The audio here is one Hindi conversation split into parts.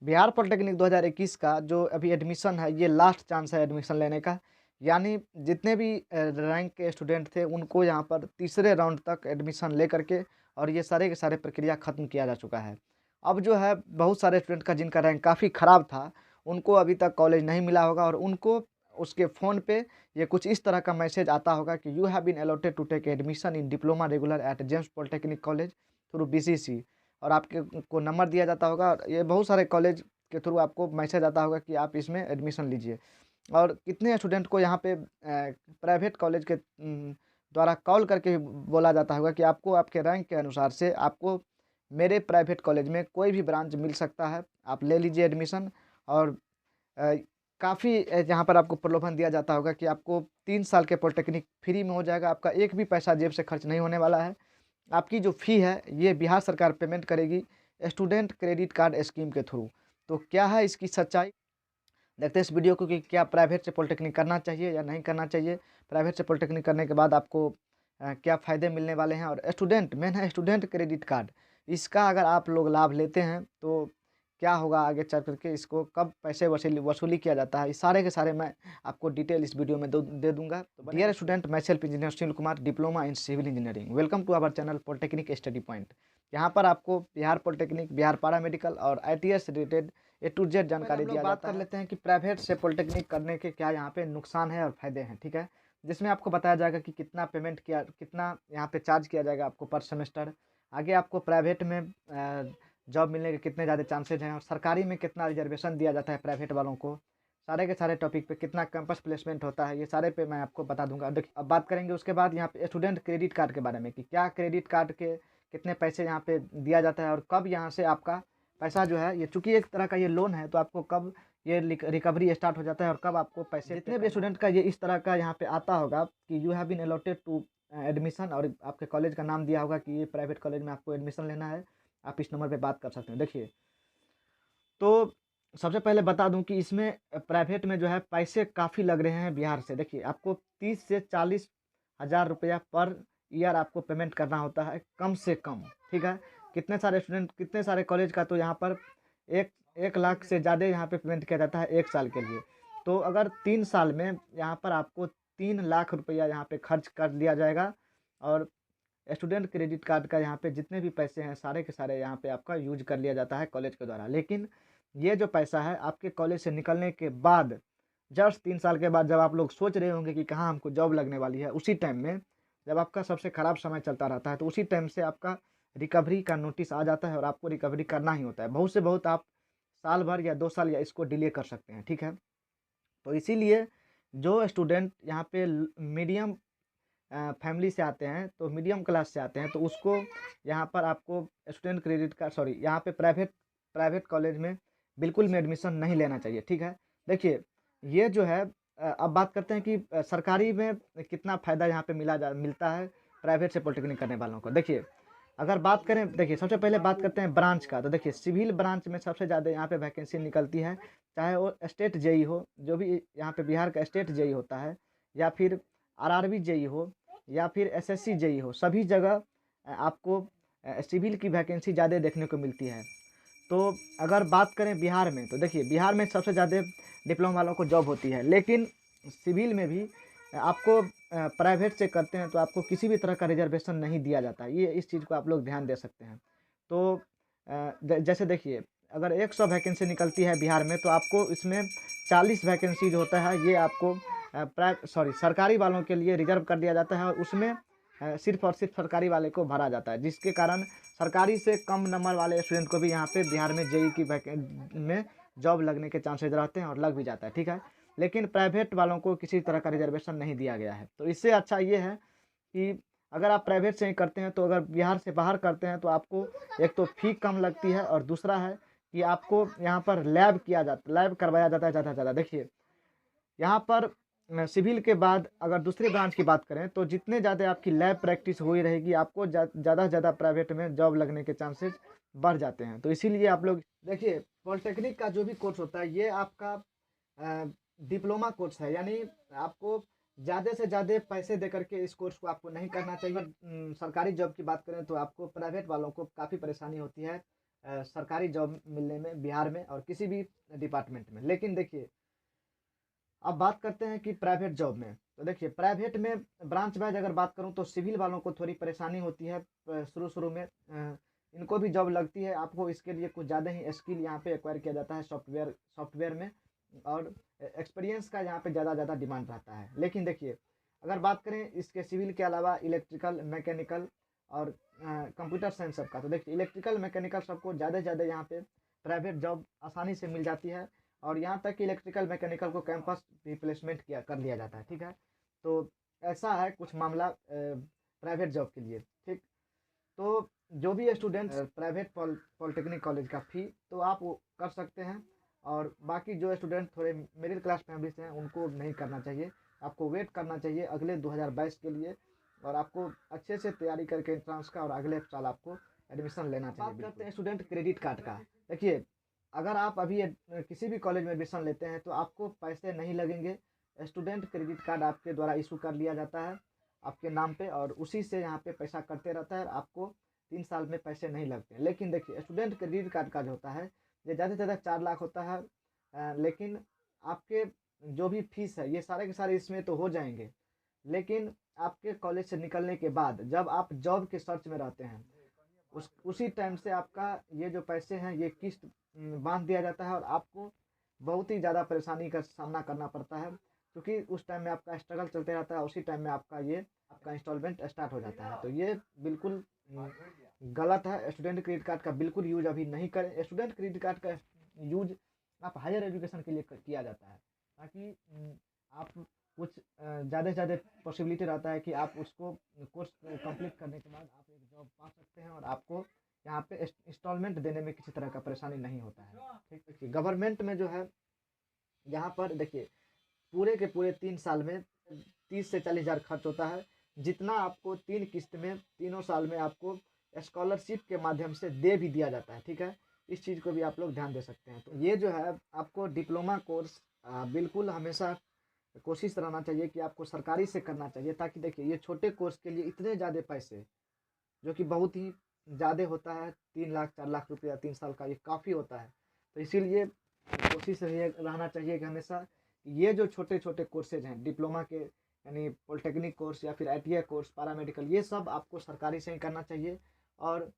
बिहार पॉलिटेक्निक 2021 का जो अभी एडमिशन है, ये लास्ट चांस है एडमिशन लेने का। यानी जितने भी रैंक के स्टूडेंट थे, उनको यहाँ पर तीसरे राउंड तक एडमिशन ले करके और ये सारे के सारे प्रक्रिया ख़त्म किया जा चुका है। अब जो है बहुत सारे स्टूडेंट का जिनका रैंक काफ़ी ख़राब था, उनको अभी तक कॉलेज नहीं मिला होगा और उनको उसके फ़ोन पे ये कुछ इस तरह का मैसेज आता होगा कि you have been allotted to take admission in diploma regular at James polytechnic college through BCC. और आपके को नंबर दिया जाता होगा और ये बहुत सारे कॉलेज के थ्रू आपको मैसेज आता होगा कि आप इसमें एडमिशन लीजिए। और कितने स्टूडेंट को यहाँ पे प्राइवेट कॉलेज के द्वारा कॉल करके बोला जाता होगा कि आपको आपके रैंक के अनुसार से आपको मेरे प्राइवेट कॉलेज में कोई भी ब्रांच मिल सकता है, आप ले लीजिए एडमिशन। और काफ़ी यहाँ पर आपको प्रलोभन दिया जाता होगा कि आपको 3 साल के पॉलिटेक्निक फ्री में हो जाएगा, आपका एक भी पैसा जेब से खर्च नहीं होने वाला है। आपकी जो फ़ी है ये बिहार सरकार पेमेंट करेगी स्टूडेंट क्रेडिट कार्ड स्कीम के थ्रू। तो क्या है इसकी सच्चाई, देखते हैं इस वीडियो को कि क्या प्राइवेट से पॉलिटेक्निक करना चाहिए या नहीं करना चाहिए। प्राइवेट से पॉलिटेक्निक करने के बाद आपको क्या फ़ायदे मिलने वाले हैं। और स्टूडेंट मेन है स्टूडेंट क्रेडिट कार्ड, इसका अगर आप लोग लाभ लेते हैं तो क्या होगा आगे चल करके, इसको कब पैसे वसूली किया जाता है, ये सारे के सारे मैं आपको डिटेल इस वीडियो में दे दूंगा। तो डियर स्टूडेंट, मैं self engineer Sunil Kumar, diploma in civil engineering, welcome to our channel polytechnic study point. यहाँ पर आपको बिहार पॉलिटेक्निक, बिहार पैरामेडिकल और ITS related A to Z जानकारी दिया बात कर लेते हैं कि प्राइवेट से पॉलिटेक्निक करने के क्या यहाँ पे नुकसान है और फायदे हैं, ठीक है। जिसमें आपको बताया जाएगा कि कितना पेमेंट किया, कितना यहाँ पे चार्ज किया जाएगा आपको पर सेमेस्टर। आगे आपको प्राइवेट में जॉब मिलने के कितने ज़्यादा चांसेज हैं और सरकारी में कितना रिजर्वेशन दिया जाता है प्राइवेट वालों को। सारे के सारे टॉपिक पे कितना कैंपस प्लेसमेंट होता है, ये सारे पे मैं आपको बता दूंगा। देखिए अब बात करेंगे उसके बाद यहाँ पे स्टूडेंट क्रेडिट कार्ड के बारे में कि क्या क्रेडिट कार्ड के कितने पैसे यहाँ पे दिया जाता है और कब यहाँ से आपका पैसा जो है, ये चूंकि एक तरह का ये लोन है, तो आपको कब ये रिकवरी स्टार्ट हो जाता है और कब आपको पैसे, जितने भी स्टूडेंट का ये इस तरह का यहाँ पे आता होगा कि you have been allotted to admission और आपके कॉलेज का नाम दिया होगा कि ये प्राइवेट कॉलेज में आपको एडमिशन लेना है, आप इस नंबर पे बात कर सकते हैं। देखिए तो सबसे पहले बता दूं कि इसमें प्राइवेट में जो है पैसे काफ़ी लग रहे हैं बिहार से। देखिए आपको 30 से 40 हज़ार रुपया पर ईयर आपको पेमेंट करना होता है कम से कम, ठीक है। कितने सारे स्टूडेंट, कितने सारे कॉलेज का तो यहाँ पर एक 1 लाख से ज़्यादा यहाँ पे पेमेंट किया जाता है 1 साल के लिए। तो अगर 3 साल में यहाँ पर आपको 3 लाख रुपया यहाँ पे खर्च कर लिया जाएगा और स्टूडेंट क्रेडिट कार्ड का यहाँ पे जितने भी पैसे हैं सारे के सारे यहाँ पे आपका यूज कर लिया जाता है कॉलेज के द्वारा। लेकिन ये जो पैसा है आपके कॉलेज से निकलने के बाद, जस्ट 3 साल के बाद, जब आप लोग सोच रहे होंगे कि कहाँ हमको जॉब लगने वाली है, उसी टाइम में जब आपका सबसे ख़राब समय चलता रहता है, तो उसी टाइम से आपका रिकवरी का नोटिस आ जाता है और आपको रिकवरी करना ही होता है। बहुत से बहुत आप साल भर या 2 साल या इसको डिले कर सकते हैं, ठीक है। तो इसीलिए जो स्टूडेंट यहाँ पे मीडियम फैमिली से आते हैं, तो मीडियम क्लास से आते हैं, तो उसको यहाँ पर आपको स्टूडेंट क्रेडिट कार्ड, सॉरी, यहाँ पे प्राइवेट कॉलेज में बिल्कुल में एडमिशन नहीं लेना चाहिए, ठीक है। देखिए ये जो है अब बात करते हैं कि सरकारी में कितना फ़ायदा यहाँ पे मिलता है प्राइवेट से पॉलिटेक्निक करने वालों को। देखिए अगर बात करें, देखिए सबसे पहले बात करते हैं ब्रांच का। तो देखिए सिविल ब्रांच में सबसे ज़्यादा यहाँ पे वैकेंसी निकलती है, चाहे वो स्टेट जेई हो, जो भी यहाँ पे बिहार का स्टेट जेई होता है, या फिर आरआरबी जेई हो, या फिर एसएससी जेई हो, सभी जगह आपको सिविल की वैकेंसी ज़्यादा देखने को मिलती है। तो अगर बात करें बिहार में, तो देखिए बिहार में सबसे ज़्यादा डिप्लोमा वालों को जॉब होती है, लेकिन सिविल में भी आपको प्राइवेट से करते हैं तो आपको किसी भी तरह का रिजर्वेशन नहीं दिया जाता है। ये इस चीज़ को आप लोग ध्यान दे सकते हैं। तो जैसे देखिए अगर 100 वैकेंसी निकलती है बिहार में, तो आपको इसमें 40 वैकेंसी जो होता है ये आपको सरकारी वालों के लिए रिजर्व कर दिया जाता है और उसमें सिर्फ और सिर्फ सरकारी वाले को भरा जाता है, जिसके कारण सरकारी से कम नंबर वाले स्टूडेंट को भी यहाँ पे बिहार में जेई की में जॉब लगने के चांसेज रहते हैं और लग भी जाता है, ठीक है। लेकिन प्राइवेट वालों को किसी तरह का रिजर्वेशन नहीं दिया गया है। तो इससे अच्छा ये है कि अगर आप प्राइवेट से ही करते हैं, तो अगर बिहार से बाहर करते हैं तो आपको एक तो फ़ी कम लगती है और दूसरा है कि आपको यहाँ पर लैब करवाया जाता है ज़्यादा से ज़्यादा। देखिए यहाँ पर सिविल के बाद अगर दूसरे ब्रांच की बात करें, तो जितने ज़्यादा आपकी लैब प्रैक्टिस हुई रहेगी, आपको ज़्यादा से ज़्यादा प्राइवेट में जॉब लगने के चांसेस बढ़ जाते हैं। तो इसीलिए आप लोग देखिए पॉलिटेक्निक का जो भी कोर्स होता है ये आपका डिप्लोमा कोर्स है, यानी आपको ज़्यादा से ज़्यादा पैसे दे करके इस कोर्स को आपको नहीं करना चाहिए। सरकारी जॉब की बात करें तो आपको प्राइवेट वालों को काफ़ी परेशानी होती है सरकारी जॉब मिलने में बिहार में और किसी भी डिपार्टमेंट में। लेकिन देखिए, अब बात करते हैं कि प्राइवेट जॉब में, तो देखिए प्राइवेट में ब्रांच वाइज अगर बात करूं तो सिविल वालों को थोड़ी परेशानी होती है शुरू-शुरू में। इनको भी जॉब लगती है, आपको इसके लिए कुछ ज़्यादा ही स्किल यहाँ पे एक्वायर किया जाता है सॉफ्टवेयर में, और एक्सपीरियंस का यहाँ पे ज़्यादा डिमांड रहता है। लेकिन देखिए, अगर बात करें इसके सिविल के अलावा इलेक्ट्रिकल, मैकेनिकल और कंप्यूटर साइंस सबका, तो देखिए इलेक्ट्रिकल, मैकेनिकल सबको ज़्यादा से ज़्यादा यहाँ पे प्राइवेट जॉब आसानी से मिल जाती है। और यहाँ तक कि इलेक्ट्रिकल मैकेनिकल को कैंपस रिप्लेसमेंट कर लिया जाता है, ठीक है। तो ऐसा है कुछ मामला प्राइवेट जॉब के लिए, ठीक। तो जो भी स्टूडेंट प्राइवेट पॉलिटेक्निक कॉलेज का फ़ी तो आप वो कर सकते हैं, और बाकी जो स्टूडेंट थोड़े मिडिल क्लास फैमिली से हैं उनको नहीं करना चाहिए। आपको वेट करना चाहिए अगले 2022 के लिए, और आपको अच्छे से तैयारी करके एंट्रेंस का और अगले साल आपको एडमिशन लेना चाहिए। बात करते हैं स्टूडेंट क्रेडिट कार्ड का। देखिए, अगर आप अभी किसी भी कॉलेज में एडमिशन लेते हैं तो आपको पैसे नहीं लगेंगे। स्टूडेंट क्रेडिट कार्ड आपके द्वारा इशू कर लिया जाता है आपके नाम पे, और उसी से यहाँ पे पैसा कटते रहता है, आपको 3 साल में पैसे नहीं लगते। लेकिन देखिए, स्टूडेंट क्रेडिट कार्ड का जो होता है ये ज़्यादा से ज़्यादा 4 लाख होता है। लेकिन आपके जो भी फीस है ये सारे के सारे इसमें तो हो जाएंगे, लेकिन आपके कॉलेज से निकलने के बाद जब आप जॉब के सर्च में रहते हैं उसी टाइम से आपका ये जो पैसे हैं ये किस्त बांध दिया जाता है, और आपको बहुत ही ज़्यादा परेशानी का सामना करना पड़ता है, क्योंकि उस टाइम में आपका स्ट्रगल चलते रहता है, उसी टाइम में आपका इंस्टॉलमेंट स्टार्ट हो जाता है। तो ये बिल्कुल गलत है। स्टूडेंट क्रेडिट कार्ड का बिल्कुल यूज अभी नहीं करें। स्टूडेंट क्रेडिट कार्ड का यूज आप हायर एजुकेशन के लिए किया जाता है, ताकि आप कुछ ज़्यादा से ज़्यादा पॉसिबिलिटी रहता है कि आप उसको कोर्स कंप्लीट करने के बाद आप एक जॉब पा सकते हैं, और आपको यहाँ पे इंस्टॉलमेंट देने में किसी तरह का परेशानी नहीं होता है, ठीक। देखिए, गवर्नमेंट में जो है यहाँ पर देखिए पूरे के पूरे 3 साल में 30 से 40 हज़ार खर्च होता है, जितना आपको 3 किस्त में तीनों साल में आपको स्कॉलरशिप के माध्यम से दे भी दिया जाता है, ठीक है। इस चीज़ को भी आप लोग ध्यान दे सकते हैं। तो ये जो है आपको डिप्लोमा कोर्स बिल्कुल हमेशा कोशिश रहना चाहिए कि आपको सरकारी से करना चाहिए, ताकि देखिए ये छोटे कोर्स के लिए इतने ज़्यादा पैसे, जो कि बहुत ही ज़्यादा होता है, 3 लाख 4 लाख रुपया 3 साल का, ये काफ़ी होता है। तो इसीलिए कोशिश रहना चाहिए कि हमेशा ये जो छोटे छोटे कोर्सेज हैं डिप्लोमा के, यानी पॉलिटेक्निक कोर्स या फिर ITI कोर्स, पैरामेडिकल, ये सब आपको सरकारी से ही करना चाहिए। और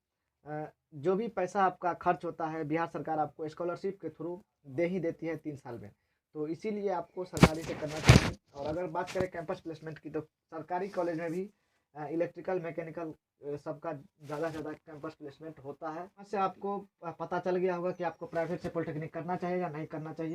जो भी पैसा आपका खर्च होता है बिहार सरकार आपको स्कॉलरशिप के थ्रू दे ही देती है 3 साल में, तो इसीलिए आपको सरकारी से करना चाहिए। और अगर बात करें कैंपस प्लेसमेंट की, तो सरकारी कॉलेज में भी इलेक्ट्रिकल, मैकेनिकल सबका ज़्यादा से ज़्यादा कैंपस प्लेसमेंट होता है। वहाँ से आपको पता चल गया होगा कि आपको प्राइवेट से पॉलिटेक्निक करना चाहिए या नहीं करना चाहिए।